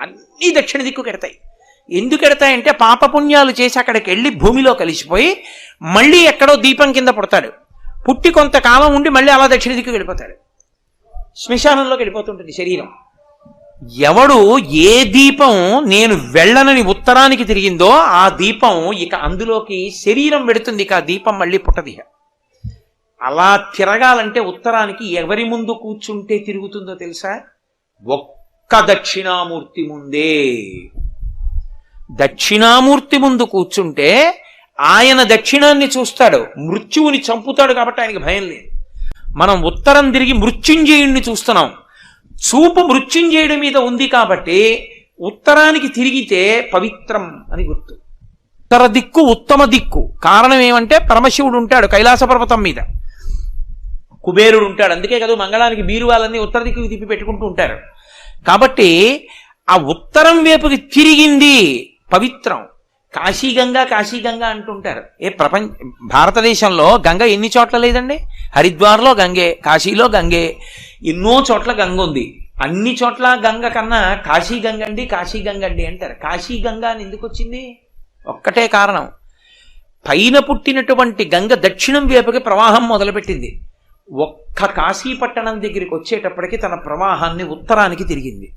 అన్నీ దక్షిణ దిక్కుకు ఎడతాయి. ఎందుకు ఎడతాయంటే పాపపుణ్యాలు చేసి అక్కడికి వెళ్ళి భూమిలో కలిసిపోయి మళ్ళీ ఎక్కడో దీపం కింద పుడతాడు. పుట్టి కొంతకాలం ఉండి మళ్ళీ అలా దక్షిణ దిక్కుకు వెళ్ళిపోతాడు. శ్మశానంలోకి వెళ్ళిపోతుంటుంది శరీరం. ఎవడు ఏ దీపం నేను వెళ్ళనని ఉత్తరానికి తిరిగిందో ఆ దీపం ఇక అందులోకి శరీరం పెడుతుంది. ఇక ఆ దీపం మళ్ళీ పుట్టది. అలా తిరగాలంటే ఉత్తరానికి ఎవరి ముందు కూర్చుంటే తిరుగుతుందో తెలుసా? ఒక్క దక్షిణామూర్తి ముందే. దక్షిణామూర్తి ముందు కూర్చుంటే ఆయన దక్షిణాన్ని చూస్తాడు, మృత్యువుని చంపుతాడు. కాబట్టి ఆయనకి భయం లేదు. మనం ఉత్తరం తిరిగి మృత్యుంజయుణ్ణి చూస్తున్నాం. చూపు మృత్యుంజయుడి మీద ఉంది కాబట్టి ఉత్తరానికి తిరిగితే పవిత్రం అని గుర్తు. ఉత్తర దిక్కు ఉత్తమ దిక్కు. కారణం ఏమంటే పరమశివుడు ఉంటాడు కైలాస పర్వతం మీద, కుబేరుడు ఉంటాడు. అందుకే కదా మంగళానికి బీరువాలన్నీ ఉత్తర దిక్కుకి తిప్పి పెట్టుకుంటూ ఉంటారు. కాబట్టి ఆ ఉత్తరం వైపుకి తిరిగింది పవిత్రం. కాశీగంగా కాశీగంగా అంటుంటారు. భారతదేశంలో గంగ ఎన్ని చోట్ల లేదండి? హరిద్వార్లో గంగే, కాశీలో గంగే, ఎన్నో చోట్ల గంగ ఉంది. అన్ని చోట్ల గంగ కన్నా కాశీ గంగండి కాశీ గంగండి అంటారు. కాశీ గంగ అని ఎందుకు వచ్చింది? ఒక్కటే కారణం, పైన పుట్టినటువంటి గంగ దక్షిణం వైపుకి ప్రవాహం మొదలుపెట్టింది. ఒక్క కాశీపట్టణం దగ్గరికి వచ్చేటప్పటికి తన ప్రవాహాన్ని ఉత్తరానికి తిరిగింది.